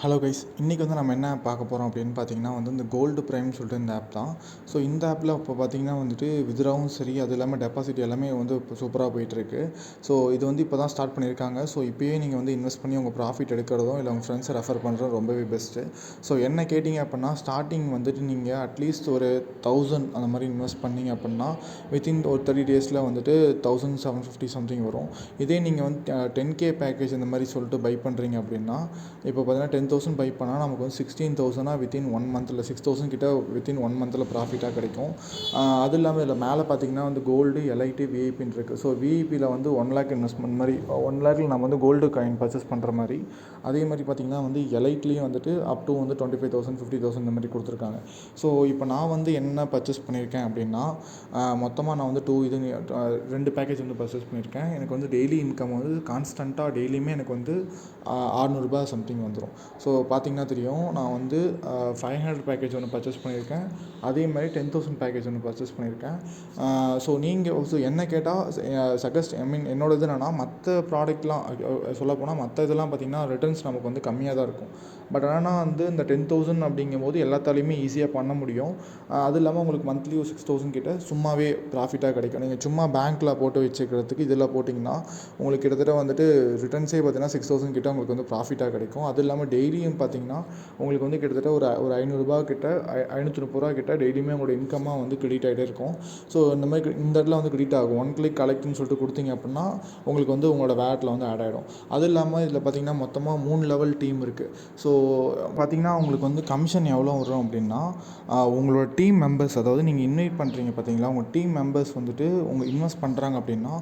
Hello guys, இன்றைக்கி வந்து நம்ம என்ன பார்க்க போகிறோம் அப்படின்னு பார்த்தீங்கன்னா இந்த கோல்டு ப்ரைம்னு சொல்லிட்டு இந்த ஆப் தான். ஸோ இந்த ஆப்பில் இப்போ பார்த்தீங்கன்னா வித்ட்ராவும் சரி, அது இல்லாமல் டெபாசிட் எல்லாமே இப்போ சூப்பராக போயிட்டுருக்கு. ஸோ இது இப்போ தான் ஸ்டார்ட் பண்ணியிருக்காங்க. ஸோ இப்போயே நீங்கள் இன்வெஸ்ட் பண்ணி உங்கள் ப்ராஃபிட் எடுக்கிறதும் இல்லை உங்கள் ஃப்ரெண்ட்ஸை ரெஃபர் பண்ணுறதும் ரொம்பவே பெஸ்ட்டு. ஸோ என்ன கேட்டிங்க அப்படின்னா, ஸ்டார்டிங் நீங்கள் அட்லீஸ்ட் ஒரு 1000 அந்த மாதிரி இன்வெஸ்ட் பண்ணிங்க அப்படின்னா வித்தின் ஒரு 30 டேஸில் 1750 சம்திங் வரும். இதே நீங்கள் 10K பேக்கேஜ் இந்த மாதிரி சொல்லிட்டு பை பண்ணுறீங்க அப்படின்னா, இப்போ பார்த்தீங்கன்னா 10,000 பை பண்ணால் நமக்கு 16,000 வித்தின் 1 மந்த்தில் 6,000 கிட்ட வித்தின் 1 மந்த்தில் ப்ராஃபிட்டாக கிடைக்கும். அது இல்லாமல் இதில் மேலே பார்த்தீங்கன்னா கோல்டு, எல்ஐடி, விஐபின்னு இருக்குது. ஸோ விஐபியில் 1 lakh இன்வெஸ்ட்மெண்ட் மாதிரி 1 lakhல நம்ம கோல்டு காயின் பர்ச்சேஸ் பண்ணுற மாதிரி, அதே மாதிரி பார்த்திங்கன்னா எலைட்லேயும் அப் டு 25,000 50,000 இந்த மாதிரி கொடுத்துருக்காங்க. ஸோ இப்போ நான் என்ன பர்ச்சேஸ் பண்ணியிருக்கேன் அப்படின்னா, மொத்தமாக நான் 2 பேக்கேஜ் பர்ச்சேஸ் பண்ணியிருக்கேன். எனக்கு டெய்லி இன்கம் கான்ஸ்டண்ட்டாக டெய்லியுமே எனக்கு 600 ரூபாய் சம்திங் வந்துடும். ஸோ பார்த்திங்கன்னா தெரியும், நான் 500 பேக்கேஜ் ஒன்று பர்ச்சேஸ் பண்ணியிருக்கேன். அதே மாதிரி 10,000 பேக்கேஜ் ஒன்று பர்ச்சேஸ் பண்ணியிருக்கேன். ஸோ என்ன கேட்டால் என்னோட இது என்னென்னா, மற்ற ப்ராடக்ட்லாம் சொல்லப்போனால் மற்ற இதெல்லாம் பார்த்திங்கன்னா ரிட்டர்ன்ஸ் நமக்கு கம்மியாக தான் இருக்கும். பட் ஆனால் இந்த 10,000 அப்படிங்கும்போது எல்லாத்தாலையுமே ஈஸியாக பண்ண முடியும். அது இல்லாமல் உங்களுக்கு மந்த்லி ஒரு 6,000 கிட்ட சும்மாவே ப்ராஃபிட்டாக கிடைக்கும். நீங்கள் சும்மா பேங்க்கில் போட்டு வச்சுக்கிறதுக்கு இதில் போட்டிங்கன்னா உங்களுக்கு கிட்டத்தட்ட ரிட்டர்ன்ஸே பார்த்தீங்கன்னா 6,000 கிட்ட உங்களுக்கு ப்ராஃபிட்டாக கிடைக்கும். அது இல்லாமல் டெய்லியும் பார்த்தீங்கன்னா உங்களுக்கு கிட்டத்தட்ட ஒரு 500 கிட்ட 530 ரூபா கிட்ட டெய்லியுமே உங்களோட இன்கம்மாக கிரெடிட் ஆகிட்டே இருக்கும். ஸோ இந்த மாதிரி இந்த இடத்துல கிரெடிட் ஆகும். 1 கிளிக் கலெக்ட்னு சொல்லிட்டு கொடுத்தீங்க அப்படின்னா உங்களுக்கு உங்களோட வேலட்டில் ஆட் ஆகிடும். அது இல்லாமல் இதில் பார்த்தீங்கன்னா மொத்தமாக 3 லெவல் டீம் இருக்குது. ஸோ பார்த்தீங்கன்னா உங்களுக்கு கமிஷன் எவ்வளோ வரும் அப்படின்னா, உங்களோட டீம் மெம்பர்ஸ், அதாவது நீங்கள் இன்வைட் பண்ணுறீங்க பார்த்தீங்களா, உங்கள் டீம் மெம்பர்ஸ் உங்கள் இன்வெஸ்ட் பண்ணுறாங்க அப்படின்னா,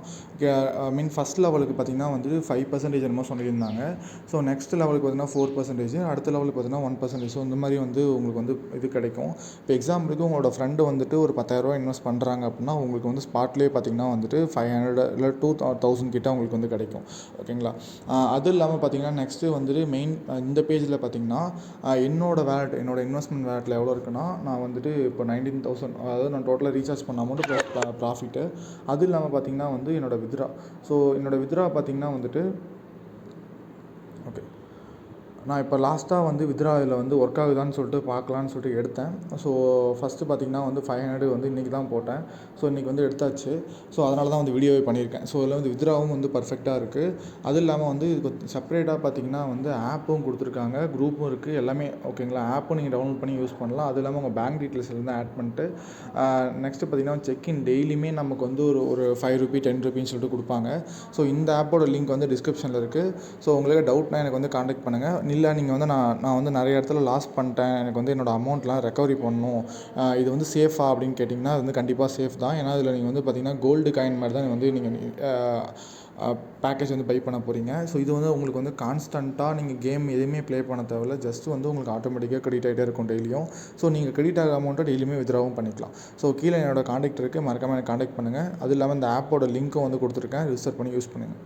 ஃபஸ்ட் லெவலுக்கு பார்த்தீங்கன்னா 5% என்னமோ சொல்லியிருந்தாங்க. ஸோ நெக்ஸ்ட் லெவலுக்கு பார்த்தீங்கன்னா 4%, அடுத்த லெவலுக்கு பார்த்தீங்கன்னா 1%. ஸோ இந்த மாதிரி உங்களுக்கு இது கிடைக்கும். இப்போ எக்ஸாம்பிளுக்கு உங்களோட ஃப்ரெண்டு ஒரு 10,000 இன்வெஸ்ட் பண்ணுறாங்க அப்படின்னா உங்களுக்கு ஸ்பாட்லேயே பார்த்தீங்கன்னா 500 இல்லை 2,000 கிட்ட உங்களுக்கு கிடைக்கும். ஓகேங்களா? அது இல்லாமல் பார்த்தீங்கன்னா நெக்ஸ்ட்டு மெயின் இந்த பேஜில் பார்த்தீங்கன்னா என்னோட இன்வெஸ்ட்மெண்ட் வேலட்டில் எவ்வளோ இருக்குன்னா, நான் இப்போ 19,000, அதாவது நான் டோட்டலாக ரீசார்ஜ் பண்ண அமௌண்ட்டு ப்ராஃபிட்டு. அது இல்லாமல் பார்த்தீங்கன்னா என்னோட வித்ட்ரா. ஸோ என்னோட வித்ட்ரா பார்த்தீங்கன்னா ஓகே, நான் இப்போ லாஸ்ட்டாக வித்ட்ரா இதில் ஒர்க் ஆகுதான்னு சொல்லிட்டு பார்க்கலான்னு சொல்லிட்டு எடுத்தேன். ஸோ ஃபஸ்ட்டு பார்த்தீங்கன்னா 500 இன்றைக்கி தான் போட்டேன். ஸோ இன்றைக்கி எடுத்தாச்சு. ஸோ அதனால தான் வீடியோவே பண்ணியிருக்கேன். ஸோ இதில் வித்ட்ராவும் பர்ஃபெக்டாக இருக்குது. அது இல்லாமல் இதுக்கு செப்பரேட்டாக பார்த்தீங்கன்னா ஆப்பும் கொடுத்துருக்காங்க, குரூப்பும் இருக்குது, எல்லாமே ஓகேங்களா. ஆப்பும் நீங்கள் டவுன்லோட் பண்ணி யூஸ் பண்ணலாம். அது இல்லாமல் உங்கள் பேங்க் டீட்டெயில்ஸ் எல்லாம் ஆட் பண்ணிட்டு நெக்ஸ்ட்டு பார்த்தீங்கன்னா செக்இன் டெய்லியுமே நமக்கு ஒரு 5 ரூபி 10 ரூபின்னு சொல்லிட்டு கொடுப்பாங்க. ஸோ இந்த ஆப்போட லிங்க் டிஸ்கிரிப்ஷனில் இருக்குது. ஸோ உங்களுக்கு டவுட்னா எனக்கு காண்டாக்ட் பண்ணுங்கள். இல்லை நீங்கள் நான் நிறைய இடத்துல லாஸ் பண்ணிட்டேன், எனக்கு என்னோடய அமௌண்ட்லாம் ரெக்கவரி பண்ணணும், இது சேஃபா அப்படின்னு கேட்டிங்கன்னா அது கண்டிப்பாக சேஃப் தான். ஏன்னா இதில் நீங்கள் பார்த்தீங்கன்னா கோல்டு காயின் மாதிரி தான் நீங்கள் பேக்கேஜ் பை பண்ண போகிறீங்க. ஸோ இது உங்களுக்கு கான்ஸ்டண்ட்டாக நீங்கள் கேம் எதுவுமே ப்ளே பண்ண தேவையில்ல. ஜஸ்ட்டு உங்களுக்கு ஆட்டோமேட்டிக்காக கிரெடிட் ஆகிட்டே இருக்கும் டெய்லியும். ஸோ நீங்கள் கிரெடிட் ஆகிற அமௌண்ட்டை டெய்லியுமே வித்ட்ராவும் பண்ணிக்கலாம். ஸோ கீழே என்னோட காண்டாக்ட் இருக்குது, மறக்காமல் எனக்கு காண்டாக்ட் பண்ணுங்கள். அது இல்லாமல் இந்த ஆப்போட லிங்க்கும் கொடுத்துருக்கேன், ரிஜிஸ்டர் பண்ணி யூஸ் பண்ணுங்கள்.